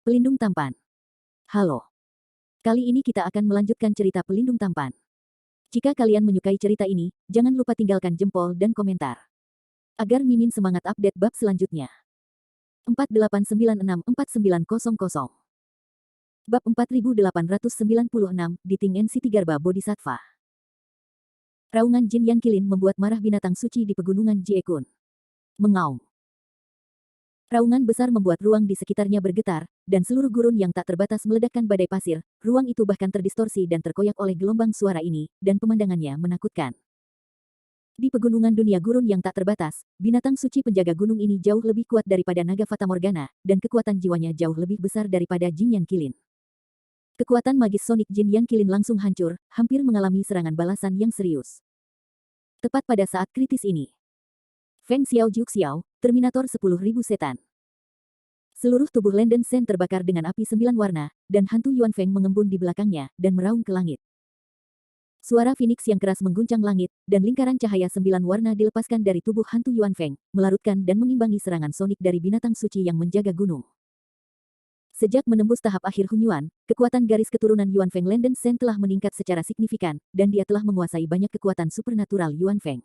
Pelindung tampan. Halo. Kali ini kita akan melanjutkan cerita Pelindung Tampan. Jika kalian menyukai cerita ini, jangan lupa tinggalkan jempol dan komentar. Agar Mimin semangat update bab selanjutnya. 48964900 Bab 4896, Diting NC Tigarba Bodhisattva. Raungan Jin Yang Kilin membuat marah binatang suci di pegunungan Jiekun. Mengaum. Raungan besar membuat ruang di sekitarnya bergetar, dan seluruh gurun yang tak terbatas meledakkan badai pasir. Ruang itu bahkan terdistorsi dan terkoyak oleh gelombang suara ini, dan pemandangannya menakutkan. Di pegunungan dunia gurun yang tak terbatas, binatang suci penjaga gunung ini jauh lebih kuat daripada naga Fata Morgana, dan kekuatan jiwanya jauh lebih besar daripada Jin Yang Kilin. Kekuatan magis sonik Jin Yang Kilin langsung hancur, hampir mengalami serangan balasan yang serius. Tepat pada saat kritis ini, Feng Xiao Juk Xiao, Terminator 10.000 setan. Seluruh tubuh Landen Shen terbakar dengan api 9 warna, dan hantu Yuan Feng mengembun di belakangnya, dan meraung ke langit. Suara Phoenix yang keras mengguncang langit, dan lingkaran cahaya 9 warna dilepaskan dari tubuh hantu Yuan Feng, melarutkan dan mengimbangi serangan sonik dari binatang suci yang menjaga gunung. Sejak menembus tahap akhir Hunyuan, kekuatan garis keturunan Yuan Feng Landen Shen telah meningkat secara signifikan, dan dia telah menguasai banyak kekuatan supernatural Yuan Feng.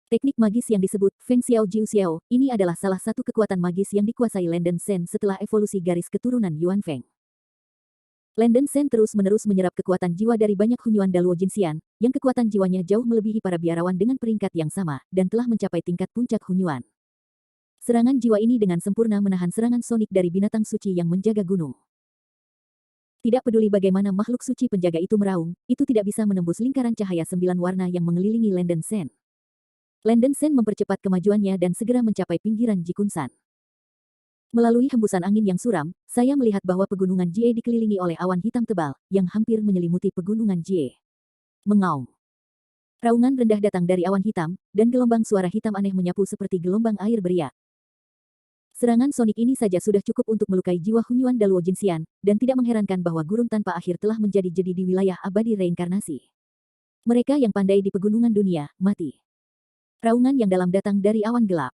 Teknik magis yang disebut Feng Xiao Jiu Xiao, ini adalah salah satu kekuatan magis yang dikuasai Landen Shen setelah evolusi garis keturunan Yuan Feng. Landen Shen terus-menerus menyerap kekuatan jiwa dari banyak Hunyuan Daluo Jinxian, yang kekuatan jiwanya jauh melebihi para biarawan dengan peringkat yang sama, dan telah mencapai tingkat puncak Hunyuan. Serangan jiwa ini dengan sempurna menahan serangan sonik dari binatang suci yang menjaga gunung. Tidak peduli bagaimana makhluk suci penjaga itu meraung, itu tidak bisa menembus lingkaran cahaya 9 warna yang mengelilingi Landen Shen. Landen Shen mempercepat kemajuannya dan segera mencapai pinggiran Jikunsan. Melalui hembusan angin yang suram, saya melihat bahwa pegunungan Jie dikelilingi oleh awan hitam tebal, yang hampir menyelimuti pegunungan Jie. Mengaum. Raungan rendah datang dari awan hitam, dan gelombang suara hitam aneh menyapu seperti gelombang air beriak. Serangan sonik ini saja sudah cukup untuk melukai jiwa Hunyuan Daluo Jinxian, dan tidak mengherankan bahwa gurun tanpa akhir telah menjadi jedi di wilayah abadi reinkarnasi. Mereka yang pandai di pegunungan dunia, mati. Raungan yang dalam datang dari awan gelap.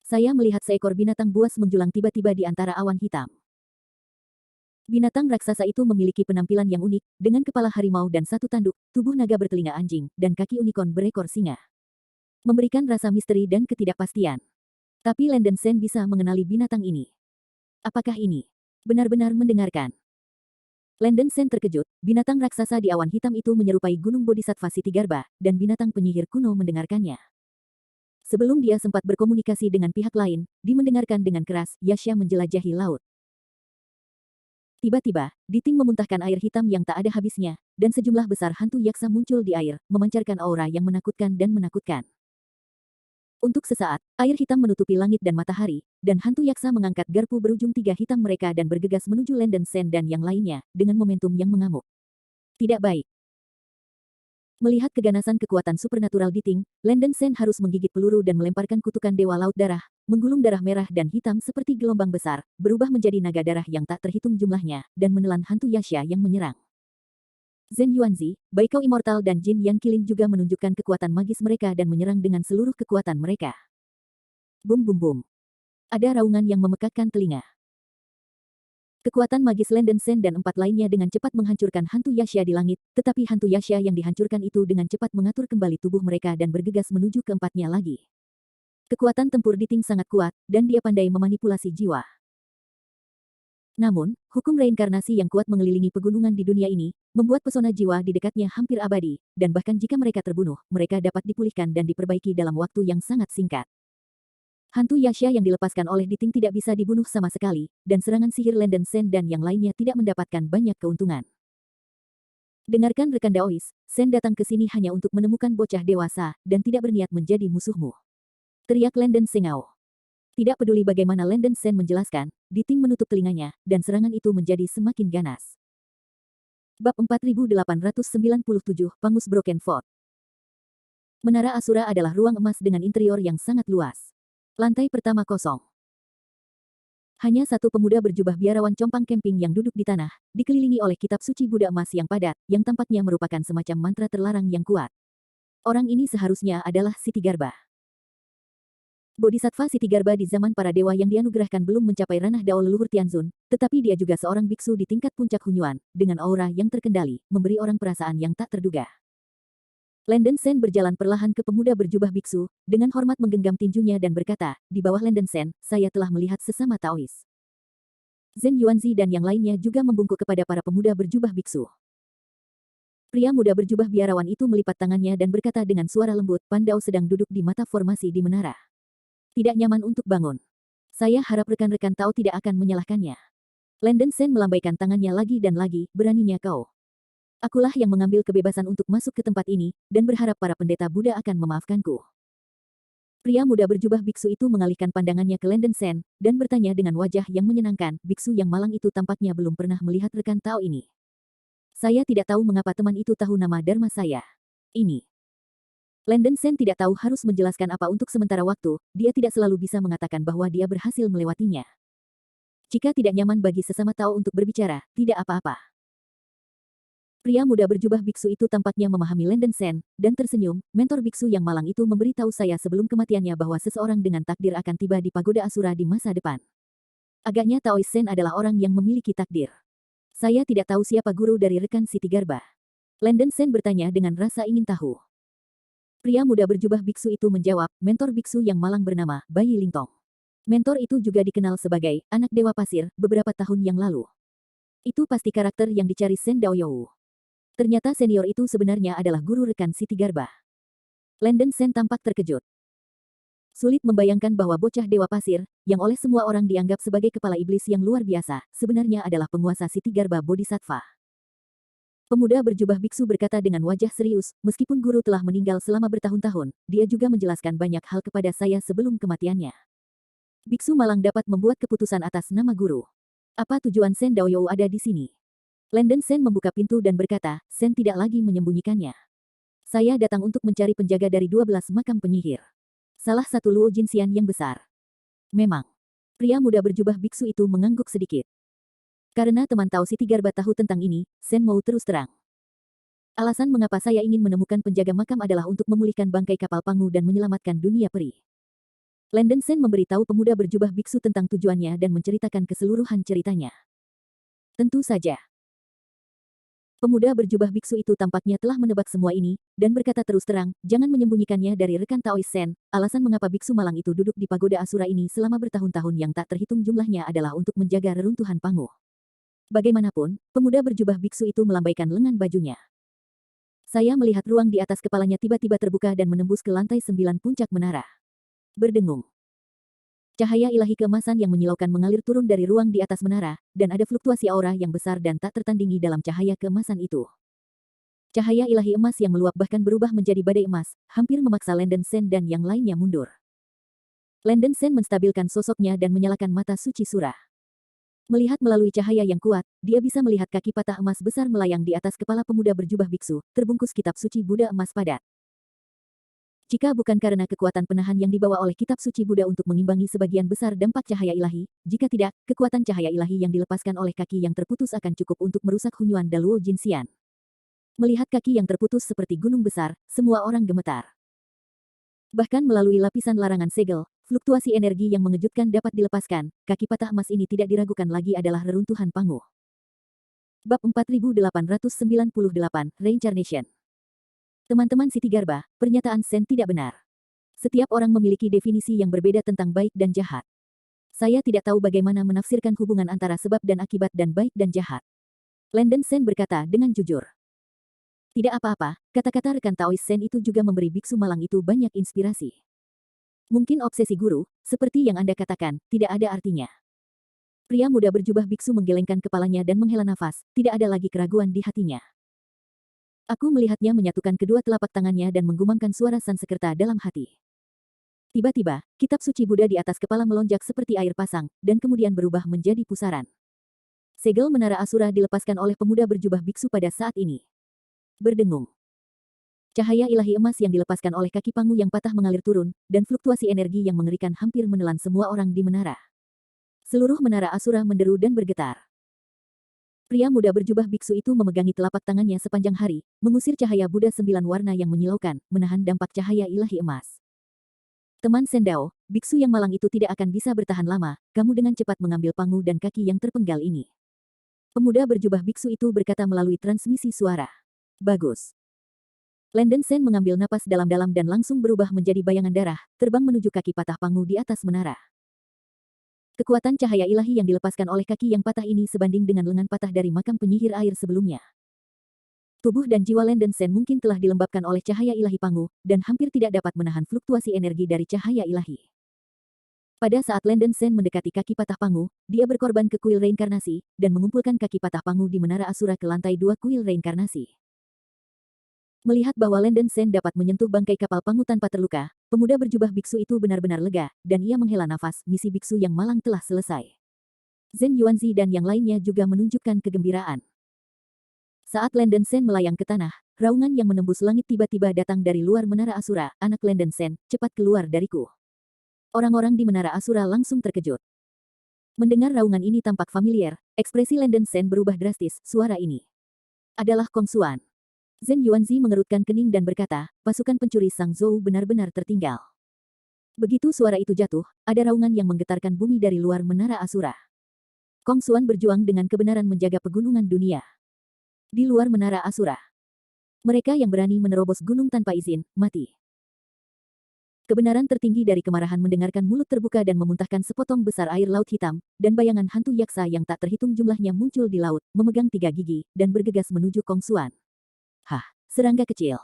Saya melihat seekor binatang buas menjulang tiba-tiba di antara awan hitam. Binatang raksasa itu memiliki penampilan yang unik, dengan kepala harimau dan satu tanduk, tubuh naga bertelinga anjing, dan kaki unicorn berekor singa. Memberikan rasa misteri dan ketidakpastian. Tapi Landen Shen bisa mengenali binatang ini. Apakah ini benar-benar mendengarkan? Landen Shen terkejut, binatang raksasa di awan hitam itu menyerupai gunung Bodhisattva Sitigarba, dan binatang penyihir kuno mendengarkannya. Sebelum dia sempat berkomunikasi dengan pihak lain, dimendengarkan dengan keras, Yasha menjelajahi laut. Tiba-tiba, Diting memuntahkan air hitam yang tak ada habisnya, dan sejumlah besar hantu yaksa muncul di air, memancarkan aura yang menakutkan dan menakutkan. Untuk sesaat, air hitam menutupi langit dan matahari, dan hantu yaksa mengangkat garpu berujung 3 hitam mereka dan bergegas menuju Landen Shen dan yang lainnya, dengan momentum yang mengamuk. Tidak baik. Melihat keganasan kekuatan supernatural Diting, Landen Shen harus menggigit peluru dan melemparkan kutukan Dewa Laut Darah, menggulung darah merah dan hitam seperti gelombang besar, berubah menjadi naga darah yang tak terhitung jumlahnya, dan menelan hantu Yasha yang menyerang. Zhen Yuanzi, Baikao Immortal dan Jin Yang Kilin juga menunjukkan kekuatan magis mereka dan menyerang dengan seluruh kekuatan mereka. Bum bum bum. Ada raungan yang memekakkan telinga. Kekuatan magis Landen Shen dan 4 lainnya dengan cepat menghancurkan hantu Yasha di langit, tetapi hantu Yasha yang dihancurkan itu dengan cepat mengatur kembali tubuh mereka dan bergegas menuju keempatnya lagi. Kekuatan tempur Diting sangat kuat, dan dia pandai memanipulasi jiwa. Namun, hukum reinkarnasi yang kuat mengelilingi pegunungan di dunia ini, membuat pesona jiwa di dekatnya hampir abadi, dan bahkan jika mereka terbunuh, mereka dapat dipulihkan dan diperbaiki dalam waktu yang sangat singkat. Hantu Yasha yang dilepaskan oleh Diting tidak bisa dibunuh sama sekali, dan serangan sihir Landen Shen dan yang lainnya tidak mendapatkan banyak keuntungan. Dengarkan rekan Daois, Shen datang ke sini hanya untuk menemukan bocah dewasa, dan tidak berniat menjadi musuhmu. Teriak Landen Sengao. Tidak peduli bagaimana Landen Shen menjelaskan, Diting menutup telinganya, dan serangan itu menjadi semakin ganas. Bab 4897, Pangus Broken Fort. Menara Asura adalah ruang emas dengan interior yang sangat luas. Lantai pertama kosong. Hanya satu pemuda berjubah biarawan compang camping yang duduk di tanah, dikelilingi oleh kitab suci Buddha emas yang padat, yang tampaknya merupakan semacam mantra terlarang yang kuat. Orang ini seharusnya adalah Sitigarba. Bodhisattva Sitigarbha di zaman para dewa yang dianugerahkan belum mencapai ranah Dao leluhur Tianzun, tetapi dia juga seorang biksu di tingkat puncak Hunyuan, dengan aura yang terkendali, memberi orang perasaan yang tak terduga. Lenden Sen berjalan perlahan ke pemuda berjubah biksu, dengan hormat menggenggam tinjunya dan berkata, di bawah Lenden Sen, saya telah melihat sesama Taois. Zhen Yuanzi dan yang lainnya juga membungkuk kepada para pemuda berjubah biksu. Pria muda berjubah biarawan itu melipat tangannya dan berkata dengan suara lembut, Pandao sedang duduk di mata formasi di menara. Tidak nyaman untuk bangun. Saya harap rekan-rekan Tao tidak akan menyalahkannya. Lenden Sen melambaikan tangannya lagi dan lagi, beraninya kau. Akulah yang mengambil kebebasan untuk masuk ke tempat ini, dan berharap para pendeta Buddha akan memaafkanku. Pria muda berjubah biksu itu mengalihkan pandangannya ke Lenden Sen, dan bertanya dengan wajah yang menyenangkan, biksu yang malang itu tampaknya belum pernah melihat rekan Tao ini. Saya tidak tahu mengapa teman itu tahu nama Dharma saya. Ini. Lenden Sen tidak tahu harus menjelaskan apa untuk sementara waktu, dia tidak selalu bisa mengatakan bahwa dia berhasil melewatinya. Jika tidak nyaman bagi sesama Tao untuk berbicara, tidak apa-apa. Pria muda berjubah biksu itu tampaknya memahami Lenden Sen, dan tersenyum, mentor biksu yang malang itu memberitahu saya sebelum kematiannya bahwa seseorang dengan takdir akan tiba di pagoda Asura di masa depan. Agaknya Taois Sen adalah orang yang memiliki takdir. Saya tidak tahu siapa guru dari rekan Sitigarbha. Lenden Sen bertanya dengan rasa ingin tahu. Pria muda berjubah biksu itu menjawab, mentor biksu yang malang bernama Bayi Lingtong. Mentor itu juga dikenal sebagai anak dewa pasir beberapa tahun yang lalu. Itu pasti karakter yang dicari Sen Daoyou. Ternyata senior itu sebenarnya adalah guru rekan Sitigarbha. Lenden Sen tampak terkejut. Sulit membayangkan bahwa bocah dewa pasir, yang oleh semua orang dianggap sebagai kepala iblis yang luar biasa, sebenarnya adalah penguasa Sitigarbha Bodhisattva. Pemuda berjubah biksu berkata dengan wajah serius, meskipun guru telah meninggal selama bertahun-tahun, dia juga menjelaskan banyak hal kepada saya sebelum kematiannya. Biksu malang dapat membuat keputusan atas nama guru. Apa tujuan Sen Daoyou ada di sini? Lenden Sen membuka pintu dan berkata, Sen tidak lagi menyembunyikannya. Saya datang untuk mencari penjaga dari 12 makam penyihir. Salah satu Luo Jinxian yang besar. Memang. Pria muda berjubah biksu itu mengangguk sedikit. Karena teman Tao Sitigarbha tahu tentang ini, Sen mau terus terang. Alasan mengapa saya ingin menemukan penjaga makam adalah untuk memulihkan bangkai kapal Pangu dan menyelamatkan dunia peri. Lenden Sen memberitahu pemuda berjubah biksu tentang tujuannya dan menceritakan keseluruhan ceritanya. Tentu saja. Pemuda berjubah biksu itu tampaknya telah menebak semua ini, dan berkata terus terang, jangan menyembunyikannya dari rekan Taois Sen, alasan mengapa biksu malang itu duduk di pagoda Asura ini selama bertahun-tahun yang tak terhitung jumlahnya adalah untuk menjaga reruntuhan Pangu. Bagaimanapun, pemuda berjubah biksu itu melambaikan lengan bajunya. Saya melihat ruang di atas kepalanya tiba-tiba terbuka dan menembus ke lantai 9 puncak menara. Berdengung. Cahaya ilahi keemasan yang menyilaukan mengalir turun dari ruang di atas menara, dan ada fluktuasi aura yang besar dan tak tertandingi dalam cahaya keemasan itu. Cahaya ilahi emas yang meluap bahkan berubah menjadi badai emas, hampir memaksa Lenden Sen dan yang lainnya mundur. Lenden Sen menstabilkan sosoknya dan menyalakan mata suci surah. Melihat melalui cahaya yang kuat, dia bisa melihat kaki patah emas besar melayang di atas kepala pemuda berjubah biksu, terbungkus kitab suci Buddha emas padat. Jika bukan karena kekuatan penahan yang dibawa oleh kitab suci Buddha untuk mengimbangi sebagian besar dampak cahaya ilahi, jika tidak, kekuatan cahaya ilahi yang dilepaskan oleh kaki yang terputus akan cukup untuk merusak Hunyuan dan Luo Jinxian. Melihat kaki yang terputus seperti gunung besar, semua orang gemetar. Bahkan melalui lapisan larangan segel, fluktuasi energi yang mengejutkan dapat dilepaskan, kaki patah emas ini tidak diragukan lagi adalah reruntuhan Pangu. Bab 4898, Reincarnation. Teman-teman Sitigarbha, pernyataan Sen tidak benar. Setiap orang memiliki definisi yang berbeda tentang baik dan jahat. Saya tidak tahu bagaimana menafsirkan hubungan antara sebab dan akibat dan baik dan jahat. Lenden Sen berkata dengan jujur. Tidak apa-apa, kata-kata rekan Taois Sen itu juga memberi biksu malang itu banyak inspirasi. Mungkin obsesi guru, seperti yang Anda katakan, tidak ada artinya. Pria muda berjubah biksu menggelengkan kepalanya dan menghela nafas, tidak ada lagi keraguan di hatinya. Aku melihatnya menyatukan kedua telapak tangannya dan menggumamkan suara Sansekerta dalam hati. Tiba-tiba, kitab suci Buddha di atas kepala melonjak seperti air pasang, dan kemudian berubah menjadi pusaran. Segel menara Asura dilepaskan oleh pemuda berjubah biksu pada saat ini. Berdengung. Cahaya ilahi emas yang dilepaskan oleh kaki Pangu yang patah mengalir turun, dan fluktuasi energi yang mengerikan hampir menelan semua orang di menara. Seluruh menara Asura menderu dan bergetar. Pria muda berjubah biksu itu memegangi telapak tangannya sepanjang hari, mengusir cahaya Buddha 9 warna yang menyilaukan, menahan dampak cahaya ilahi emas. Teman Sendao, biksu yang malang itu tidak akan bisa bertahan lama, kamu dengan cepat mengambil pangu dan kaki yang terpenggal ini. Pemuda berjubah biksu itu berkata melalui transmisi suara. Bagus. Landen Sen mengambil napas dalam-dalam dan langsung berubah menjadi bayangan darah, terbang menuju kaki patah pangu di atas menara. Kekuatan cahaya ilahi yang dilepaskan oleh kaki yang patah ini sebanding dengan lengan patah dari makam penyihir air sebelumnya. Tubuh dan jiwa Landen Sen mungkin telah dilembabkan oleh cahaya ilahi pangu, dan hampir tidak dapat menahan fluktuasi energi dari cahaya ilahi. Pada saat Landen Sen mendekati kaki patah pangu, dia berkorban ke kuil reinkarnasi, dan mengumpulkan kaki patah pangu di menara Asura ke lantai 2 kuil reinkarnasi. Melihat bahwa Landen Sen dapat menyentuh bangkai kapal pangu tanpa terluka, pemuda berjubah biksu itu benar-benar lega, dan ia menghela nafas, misi biksu yang malang telah selesai. Zhen Yuanzi dan yang lainnya juga menunjukkan kegembiraan. Saat Landen Sen melayang ke tanah, raungan yang menembus langit tiba-tiba datang dari luar menara Asura. Anak Landen Sen, cepat keluar dariku. Orang-orang di menara Asura langsung terkejut. Mendengar raungan ini tampak familiar, ekspresi Landen Sen berubah drastis. Suara ini adalah Kong Xuan. Zhen Yuanzi mengerutkan kening dan berkata, pasukan pencuri Sang Zhou benar-benar tertinggal. Begitu suara itu jatuh, ada raungan yang menggetarkan bumi dari luar menara Asura. Kong Xuan berjuang dengan kebenaran menjaga pegunungan dunia. Di luar menara Asura, mereka yang berani menerobos gunung tanpa izin, mati. Kebenaran tertinggi dari kemarahan mendengarkan mulut terbuka dan memuntahkan sepotong besar air laut hitam, dan bayangan hantu yaksa yang tak terhitung jumlahnya muncul di laut, memegang 3 gigi, dan bergegas menuju Kong Xuan. Hah, serangga kecil.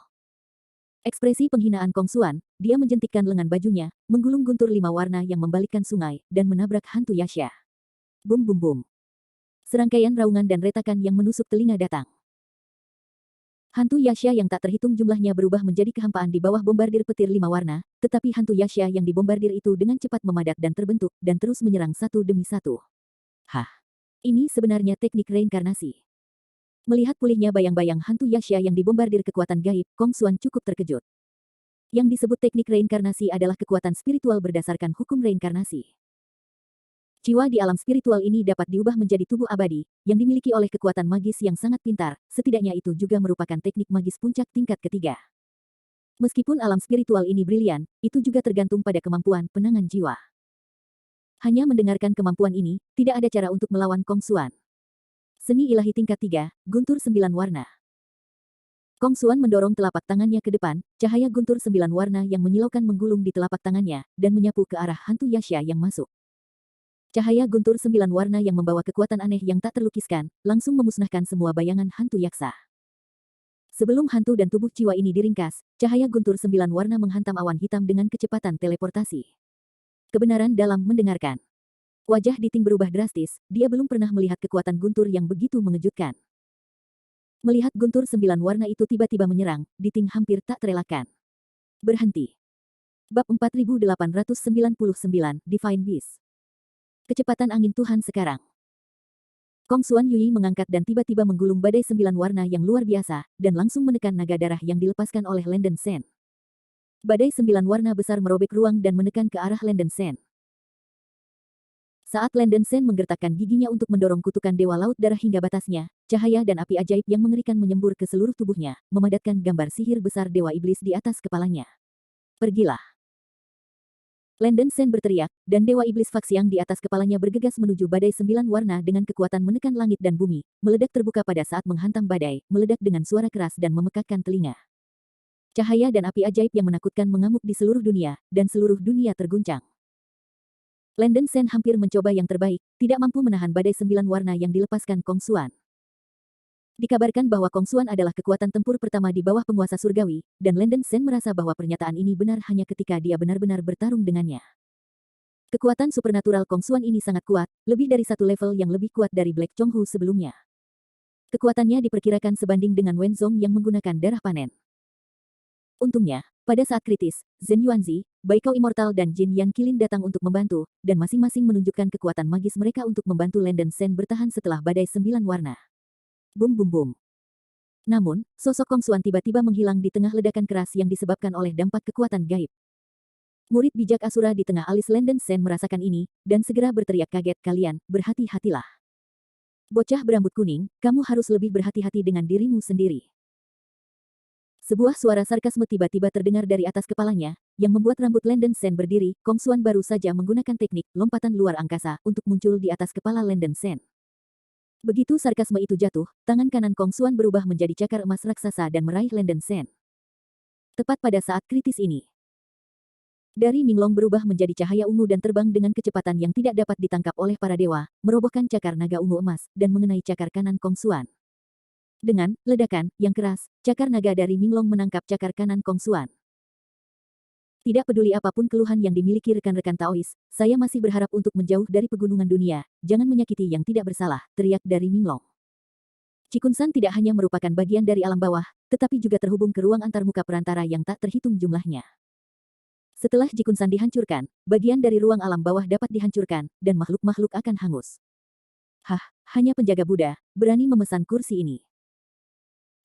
Ekspresi penghinaan Kong Xuan, dia menjentikkan lengan bajunya, menggulung guntur 5 warna yang membalikkan sungai, dan menabrak hantu Yasha. Bum bum bum. Serangkaian raungan dan retakan yang menusuk telinga datang. Hantu Yasha yang tak terhitung jumlahnya berubah menjadi kehampaan di bawah bombardir petir 5 warna, tetapi hantu Yasha yang dibombardir itu dengan cepat memadat dan terbentuk, dan terus menyerang satu demi satu. Hah, ini sebenarnya teknik reinkarnasi. Melihat pulihnya bayang-bayang hantu Yasha yang dibombardir kekuatan gaib, Kong Xuan cukup terkejut. Yang disebut teknik reinkarnasi adalah kekuatan spiritual berdasarkan hukum reinkarnasi. Jiwa di alam spiritual ini dapat diubah menjadi tubuh abadi, yang dimiliki oleh kekuatan magis yang sangat pintar, setidaknya itu juga merupakan teknik magis puncak tingkat ketiga. Meskipun alam spiritual ini brilian, itu juga tergantung pada kemampuan penangan jiwa. Hanya mendengarkan kemampuan ini, tidak ada cara untuk melawan Kong Xuan. Seni ilahi tingkat 3, guntur 9 warna. Kong Xuan mendorong telapak tangannya ke depan, cahaya guntur 9 warna yang menyilaukan menggulung di telapak tangannya, dan menyapu ke arah hantu Yasha yang masuk. Cahaya guntur 9 warna yang membawa kekuatan aneh yang tak terlukiskan, langsung memusnahkan semua bayangan hantu yaksa. Sebelum hantu dan tubuh jiwa ini diringkas, cahaya guntur 9 warna menghantam awan hitam dengan kecepatan teleportasi. Kebenaran dalam mendengarkan. Wajah Diting berubah drastis, dia belum pernah melihat kekuatan guntur yang begitu mengejutkan. Melihat guntur 9 warna itu tiba-tiba menyerang, Diting hampir tak terelakkan. Berhenti. Bab 4899, Divine Beast. Kecepatan angin Tuhan sekarang. Kong Xuan Yui mengangkat dan tiba-tiba menggulung badai 9 warna yang luar biasa, dan langsung menekan naga darah yang dilepaskan oleh Landen Sen. Badai 9 warna besar merobek ruang dan menekan ke arah Landen Sen. Saat Landen Sen menggertakkan giginya untuk mendorong kutukan Dewa Laut Darah hingga batasnya, cahaya dan api ajaib yang mengerikan menyembur ke seluruh tubuhnya, memadatkan gambar sihir besar Dewa Iblis di atas kepalanya. Pergilah. Landen Sen berteriak, dan Dewa Iblis Faksiang di atas kepalanya bergegas menuju badai 9 warna dengan kekuatan menekan langit dan bumi, meledak terbuka pada saat menghantam badai, meledak dengan suara keras dan memekakkan telinga. Cahaya dan api ajaib yang menakutkan mengamuk di seluruh dunia, dan seluruh dunia terguncang. Landen Sen hampir mencoba yang terbaik, tidak mampu menahan badai 9 warna yang dilepaskan Kong Xuan. Dikabarkan bahwa Kong Xuan adalah kekuatan tempur pertama di bawah penguasa surgawi, dan Landen Sen merasa bahwa pernyataan ini benar hanya ketika dia benar-benar bertarung dengannya. Kekuatan supernatural Kong Xuan ini sangat kuat, lebih dari satu level yang lebih kuat dari Black Chonghu sebelumnya. Kekuatannya diperkirakan sebanding dengan Wen Zong yang menggunakan darah panen. Untungnya, pada saat kritis, Zhen Yuanzi, Baikao Immortal dan Jin Yang Qilin datang untuk membantu, dan masing-masing menunjukkan kekuatan magis mereka untuk membantu Landen Sen bertahan setelah badai 9 warna. Bum bum bum. Namun, sosok Kong Xuan tiba-tiba menghilang di tengah ledakan keras yang disebabkan oleh dampak kekuatan gaib. Murid bijak Asura di tengah alis Landen Sen merasakan ini, dan segera berteriak kaget, kalian, berhati-hatilah. Bocah berambut kuning, kamu harus lebih berhati-hati dengan dirimu sendiri. Sebuah suara sarkasme tiba-tiba terdengar dari atas kepalanya, yang membuat rambut Landon Sen berdiri. Kong Xuan baru saja menggunakan teknik lompatan luar angkasa untuk muncul di atas kepala Landon Sen. Begitu sarkasme itu jatuh, tangan kanan Kong Xuan berubah menjadi cakar emas raksasa dan meraih Landon Sen. Tepat pada saat kritis ini, dari Minglong berubah menjadi cahaya ungu dan terbang dengan kecepatan yang tidak dapat ditangkap oleh para dewa, merobohkan cakar naga ungu emas dan mengenai cakar kanan Kong Xuan. Dengan ledakan yang keras, cakar naga dari Minglong menangkap cakar kanan Kong Xuan. Tidak peduli apapun keluhan yang dimiliki rekan-rekan Taois, saya masih berharap untuk menjauh dari pegunungan dunia. Jangan menyakiti yang tidak bersalah, teriak dari Minglong. Cikunsan tidak hanya merupakan bagian dari alam bawah, tetapi juga terhubung ke ruang antarmuka perantara yang tak terhitung jumlahnya. Setelah Cikunsan dihancurkan, bagian dari ruang alam bawah dapat dihancurkan, dan makhluk-makhluk akan hangus. Hah, hanya penjaga Buddha, berani memesan kursi ini.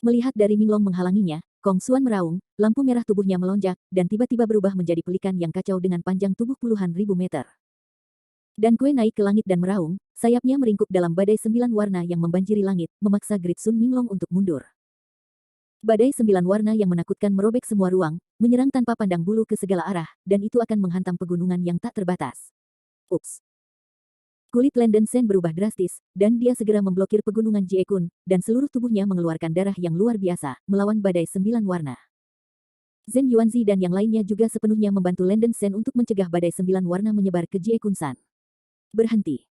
Melihat dari Minglong menghalanginya, Kong Xuan meraung, lampu merah tubuhnya melonjak, dan tiba-tiba berubah menjadi pelikan yang kacau dengan panjang tubuh puluhan ribu meter. Dan Kue naik ke langit dan meraung, sayapnya meringkuk dalam badai 9 warna yang membanjiri langit, memaksa Great Sun Minglong untuk mundur. Badai 9 warna yang menakutkan merobek semua ruang, menyerang tanpa pandang bulu ke segala arah, dan itu akan menghantam pegunungan yang tak terbatas. Ups! Kulit Landon Sen berubah drastis, dan dia segera memblokir pegunungan Jiekun, dan seluruh tubuhnya mengeluarkan darah yang luar biasa, melawan badai 9 warna. Zhen Yuanzi dan yang lainnya juga sepenuhnya membantu Landon Sen untuk mencegah badai 9 warna menyebar ke Jiekun San. Berhenti!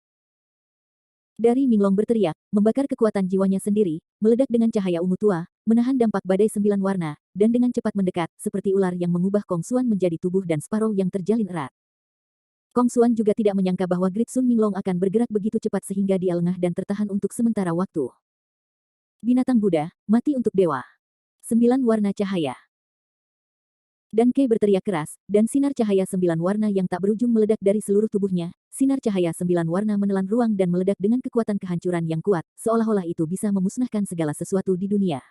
Dari Minglong berteriak, membakar kekuatan jiwanya sendiri, meledak dengan cahaya ungu tua, menahan dampak badai 9 warna, dan dengan cepat mendekat, seperti ular yang mengubah Kong Xuan menjadi tubuh dan Sparrow yang terjalin erat. Kong Xuan juga tidak menyangka bahwa Great Sun Minglong akan bergerak begitu cepat sehingga dia lengah dan tertahan untuk sementara waktu. Binatang Buddha, mati untuk dewa. 9 warna cahaya. Dan Kei berteriak keras, dan sinar cahaya 9 warna yang tak berujung meledak dari seluruh tubuhnya. Sinar cahaya 9 warna menelan ruang dan meledak dengan kekuatan kehancuran yang kuat, seolah-olah itu bisa memusnahkan segala sesuatu di dunia.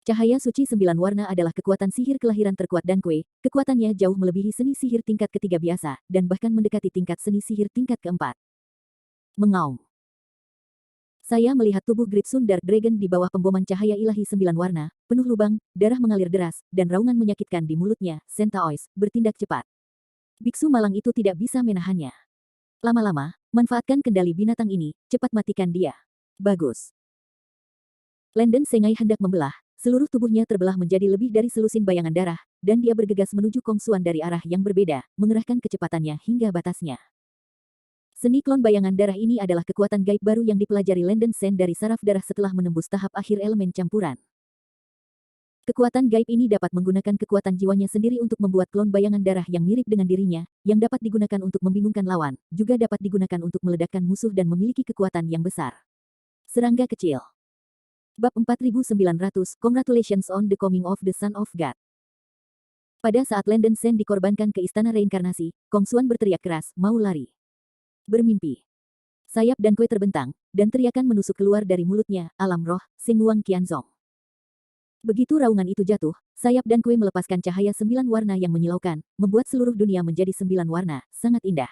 Cahaya suci 9 warna adalah kekuatan sihir kelahiran terkuat Dan Kue, kekuatannya jauh melebihi seni sihir tingkat ketiga biasa, dan bahkan mendekati tingkat seni sihir tingkat keempat. Mengaum. Saya melihat tubuh Great Sun Dark Dragon di bawah pemboman cahaya ilahi 9 warna, penuh lubang, darah mengalir deras, dan raungan menyakitkan di mulutnya. Sentaois, bertindak cepat. Biksu malang itu tidak bisa menahannya. Lama-lama, manfaatkan kendali binatang ini, cepat matikan dia. Bagus. Landon Sengai hendak membelah, seluruh tubuhnya terbelah menjadi lebih dari selusin bayangan darah, dan dia bergegas menuju Kong Xuan dari arah yang berbeda, mengerahkan kecepatannya hingga batasnya. Seni klon bayangan darah ini adalah kekuatan gaib baru yang dipelajari Landon Sen dari saraf darah setelah menembus tahap akhir elemen campuran. Kekuatan gaib ini dapat menggunakan kekuatan jiwanya sendiri untuk membuat klon bayangan darah yang mirip dengan dirinya, yang dapat digunakan untuk membingungkan lawan, juga dapat digunakan untuk meledakkan musuh dan memiliki kekuatan yang besar. Serangga kecil. Bab 4900, Congratulations on the coming of the Son of God. Pada saat Landon Sen dikorbankan ke istana reinkarnasi, Kong Xuan berteriak keras, mau lari. Bermimpi. Sayap Dan Kue terbentang, dan teriakan menusuk keluar dari mulutnya, alam roh, Sengwang Qianzong. Begitu raungan itu jatuh, sayap Dan Kue melepaskan cahaya 9 warna yang menyilaukan, membuat seluruh dunia menjadi 9 warna, sangat indah.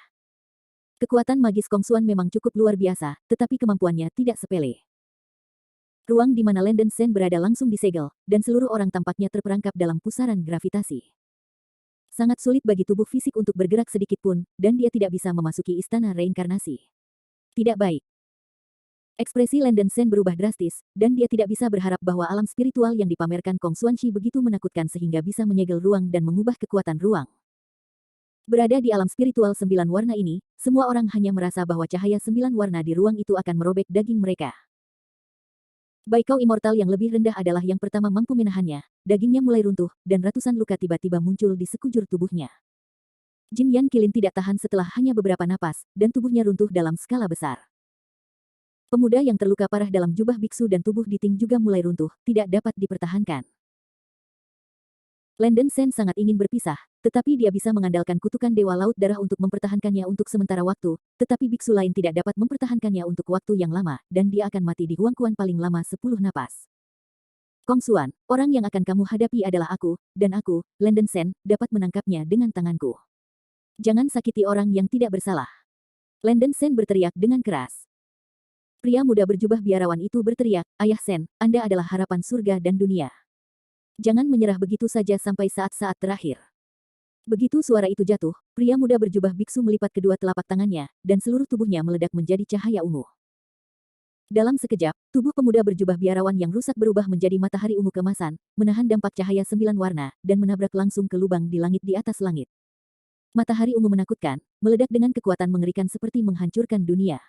Kekuatan magis Kong Xuan memang cukup luar biasa, tetapi kemampuannya tidak sepele. Ruang di mana Landon Sen berada langsung disegel, dan seluruh orang tampaknya terperangkap dalam pusaran gravitasi. Sangat sulit bagi tubuh fisik untuk bergerak sedikit pun, dan dia tidak bisa memasuki istana reinkarnasi. Tidak baik. Ekspresi Landon Sen berubah drastis, dan dia tidak bisa berharap bahwa alam spiritual yang dipamerkan Kong Xuanxi begitu menakutkan sehingga bisa menyegel ruang dan mengubah kekuatan ruang. Berada di alam spiritual 9 warna ini, semua orang hanya merasa bahwa cahaya 9 warna di ruang itu akan merobek daging mereka. Baikau immortal yang lebih rendah adalah yang pertama mampu menahannya, dagingnya mulai runtuh, dan ratusan luka tiba-tiba muncul di sekujur tubuhnya. Jin Yan Qilin tidak tahan setelah hanya beberapa napas, dan tubuhnya runtuh dalam skala besar. Pemuda yang terluka parah dalam jubah biksu dan tubuh Diting juga mulai runtuh, tidak dapat dipertahankan. Landon Sen sangat ingin berpisah, tetapi dia bisa mengandalkan kutukan Dewa Laut Darah untuk mempertahankannya untuk sementara waktu, tetapi biksu lain tidak dapat mempertahankannya untuk waktu yang lama, dan dia akan mati di Huangkuan paling lama 10 napas. Kong Xuan, orang yang akan kamu hadapi adalah aku, dan aku, Landon Sen, dapat menangkapnya dengan tanganku. Jangan sakiti orang yang tidak bersalah. Landon Sen berteriak dengan keras. Pria muda berjubah biarawan itu berteriak, Ayah Sen, Anda adalah harapan surga dan dunia. Jangan menyerah begitu saja sampai saat-saat terakhir. Begitu suara itu jatuh, pria muda berjubah biksu melipat kedua telapak tangannya, dan seluruh tubuhnya meledak menjadi cahaya ungu. Dalam sekejap, tubuh pemuda berjubah biarawan yang rusak berubah menjadi matahari ungu kemasan, menahan dampak cahaya 9 warna, dan menabrak langsung ke lubang di langit di atas langit. Matahari ungu menakutkan, meledak dengan kekuatan mengerikan seperti menghancurkan dunia.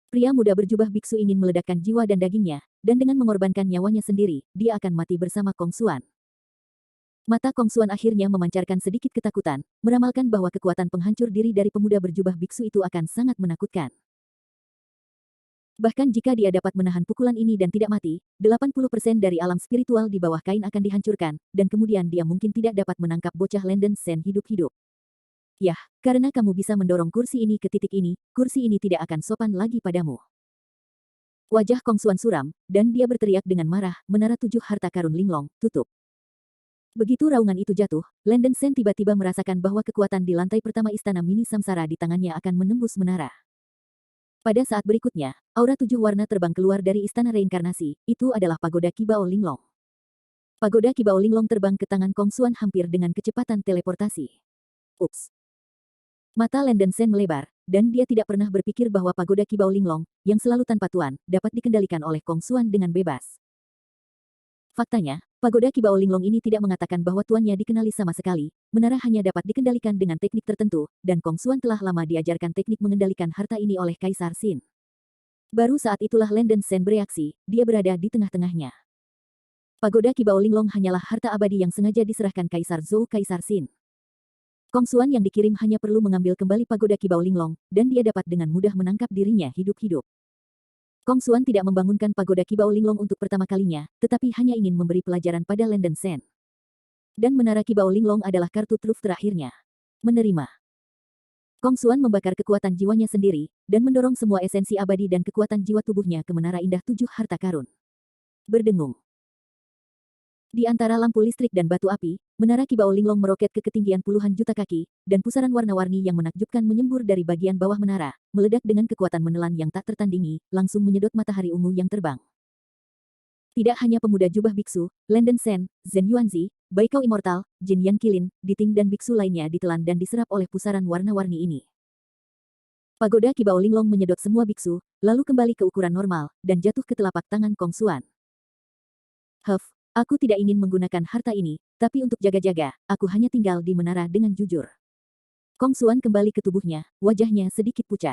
Pria muda berjubah biksu ingin meledakkan jiwa dan dagingnya, dan dengan mengorbankan nyawanya sendiri, dia akan mati bersama Kong Xuan. Mata Kong Xuan akhirnya memancarkan sedikit ketakutan, meramalkan bahwa kekuatan penghancur diri dari pemuda berjubah biksu itu akan sangat menakutkan. Bahkan jika dia dapat menahan pukulan ini dan tidak mati, 80% dari alam spiritual di bawah kain akan dihancurkan, dan kemudian dia mungkin tidak dapat menangkap bocah Lenden Sen hidup-hidup. Yah, karena kamu bisa mendorong kursi ini ke titik ini, kursi ini tidak akan sopan lagi padamu. Wajah Kong Xuan suram, dan dia berteriak dengan marah, menara 7 harta karun Linglong, tutup. Begitu raungan itu jatuh, Lenden Sen tiba-tiba merasakan bahwa kekuatan di lantai pertama istana mini samsara di tangannya akan menembus menara. Pada saat berikutnya, aura 7 warna terbang keluar dari istana reinkarnasi, itu adalah pagoda Kibao Linglong. Pagoda Kibao Linglong terbang ke tangan Kong Xuan hampir dengan kecepatan teleportasi. Ups. Mata Lenden Sen melebar, dan dia tidak pernah berpikir bahwa pagoda Kibao Linglong, yang selalu tanpa tuan, dapat dikendalikan oleh Kong Xuan dengan bebas. Faktanya, pagoda Kibao Linglong ini tidak mengatakan bahwa tuannya dikenali sama sekali, menara hanya dapat dikendalikan dengan teknik tertentu, dan Kong Xuan telah lama diajarkan teknik mengendalikan harta ini oleh Kaisar Xin. Baru saat itulah Lenden Sen bereaksi, dia berada di tengah-tengahnya. Pagoda Kibao Linglong hanyalah harta abadi yang sengaja diserahkan Kaisar Zhou Kaisar Xin. Kong Xuan yang dikirim hanya perlu mengambil kembali pagoda Kibao Linglong, dan dia dapat dengan mudah menangkap dirinya hidup-hidup. Kong Xuan tidak membangunkan pagoda Kibao Linglong untuk pertama kalinya, tetapi hanya ingin memberi pelajaran pada Lenden Sen. Dan menara Kibao Linglong adalah kartu truf terakhirnya. Menerima. Kong Xuan membakar kekuatan jiwanya sendiri, dan mendorong semua esensi abadi dan kekuatan jiwa tubuhnya ke menara indah 7 harta karun. Berdengung. Di antara lampu listrik dan batu api, menara Kibao Linglong meroket ke ketinggian puluhan juta kaki, dan pusaran warna-warni yang menakjubkan menyembur dari bagian bawah menara, meledak dengan kekuatan menelan yang tak tertandingi, langsung menyedot matahari ungu yang terbang. Tidak hanya pemuda jubah biksu, Lenden Sen, Zhen Yuanzi, Baikao Immortal, Jin Yankilin, Diting dan biksu lainnya ditelan dan diserap oleh pusaran warna-warni ini. Pagoda Kibao Linglong menyedot semua biksu, lalu kembali ke ukuran normal, dan jatuh ke telapak tangan Kong Xuan. Aku tidak ingin menggunakan harta ini, tapi untuk jaga-jaga, aku hanya tinggal di menara dengan jujur. Kong Xuan kembali ke tubuhnya, wajahnya sedikit pucat.